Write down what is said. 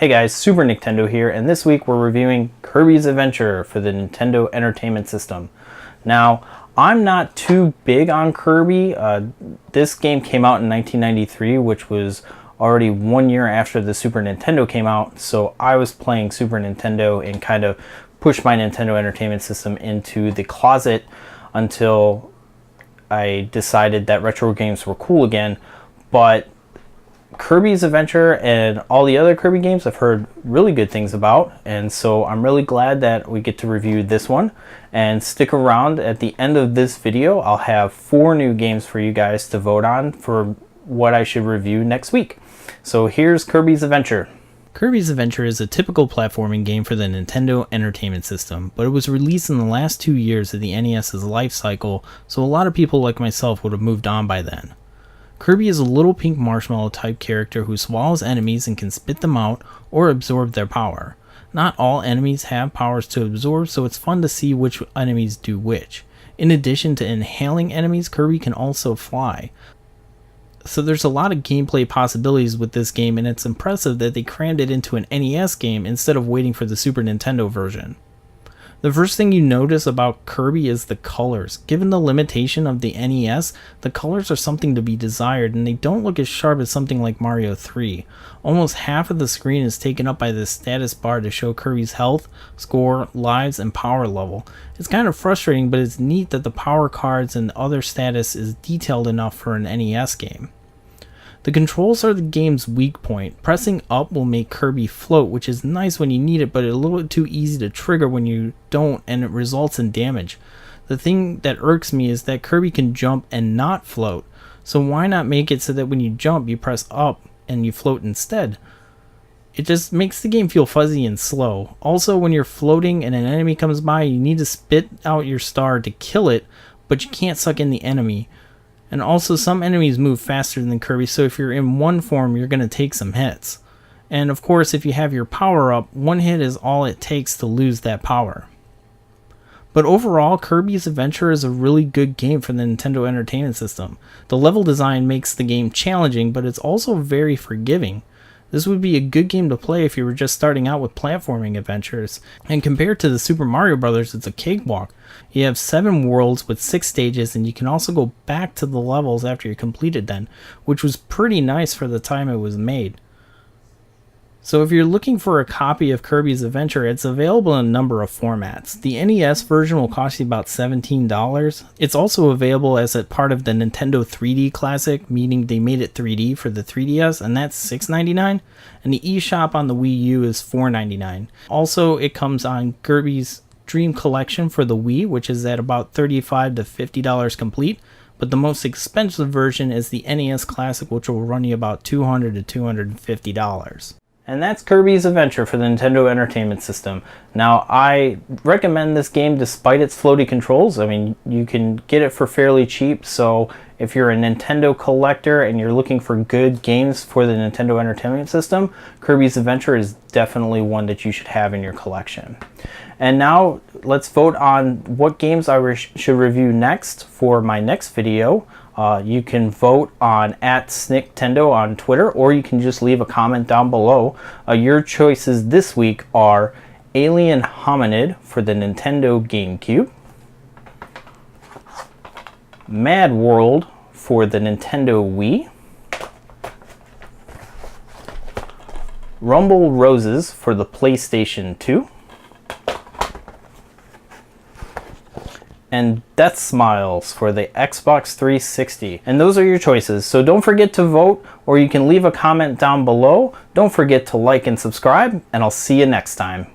Hey guys, Super Nintendo here, and this week we're reviewing Kirby's Adventure for the Nintendo Entertainment System. Now, I'm not too big on Kirby. This game came out in 1993, which was already 1 year after the Super Nintendo came out, so I was playing Super Nintendo and kind of pushed my Nintendo Entertainment System into the closet until I decided that retro games were cool again. But Kirby's Adventure and all the other Kirby games I've heard really good things about, and so I'm really glad that we get to review this one. And stick around. At the end of this video I'll have 4 new games for you guys to vote on for what I should review next week. So here's Kirby's Adventure. Kirby's Adventure is a typical platforming game for the Nintendo Entertainment System, but it was released in the last 2 years of the NES's life cycle, so a lot of people like myself would have moved on by then. Kirby is a little pink marshmallow type character who swallows enemies and can spit them out or absorb their power. Not all enemies have powers to absorb, so it's fun to see which enemies do which. In addition to inhaling enemies, Kirby can also fly. So there's a lot of gameplay possibilities with this game, and it's impressive that they crammed it into an NES game instead of waiting for the Super Nintendo version. The first thing you notice about Kirby is the colors. Given the limitation of the NES, the colors are something to be desired, and they don't look as sharp as something like Mario 3. Almost half of the screen is taken up by this status bar to show Kirby's health, score, lives, and power level. It's kind of frustrating, but it's neat that the power cards and other status is detailed enough for an NES game. The controls are the game's weak point. Pressing up will make Kirby float, which is nice when you need it, but a little too easy to trigger when you don't, and it results in damage. The thing that irks me is that Kirby can jump and not float, so why not make it so that when you jump you press up and you float instead? It just makes the game feel fuzzy and slow. Also, when you're floating and an enemy comes by, you need to spit out your star to kill it, but you can't suck in the enemy. And also, some enemies move faster than Kirby, so if you're in one form, you're going to take some hits. And of course, if you have your power up, one hit is all it takes to lose that power. But overall, Kirby's Adventure is a really good game for the Nintendo Entertainment System. The level design makes the game challenging, but it's also very forgiving. This would be a good game to play if you were just starting out with platforming adventures. And compared to the Super Mario Bros., it's a cakewalk. You have 7 worlds with 6 stages, and you can also go back to the levels after you completed them, which was pretty nice for the time it was made. So if you're looking for a copy of Kirby's Adventure, it's available in a number of formats. The NES version will cost you about $17. It's also available as a part of the Nintendo 3D Classic, meaning they made it 3D for the 3DS, and that's $6.99. And the eShop on the Wii U is $4.99. Also, it comes on Kirby's Dream Collection for the Wii, which is at about $35 to $50 complete. But the most expensive version is the NES Classic, which will run you about $200 to $250. And that's Kirby's Adventure for the Nintendo Entertainment System. Now, I recommend this game despite its floaty controls. I mean, you can get it for fairly cheap, so if you're a Nintendo collector and you're looking for good games for the Nintendo Entertainment System, Kirby's Adventure is definitely one that you should have in your collection. And now, let's vote on what games I should review next for my next video. You can vote on @SnickTendo on Twitter, or you can just leave a comment down below. Your choices this week are Alien Hominid for the Nintendo GameCube, Mad World for the Nintendo Wii, Rumble Roses for the PlayStation 2, and Death Smiles for the Xbox 360. And those are your choices, so don't forget to vote, or you can leave a comment down below. Don't forget to like and subscribe, and I'll see you next time.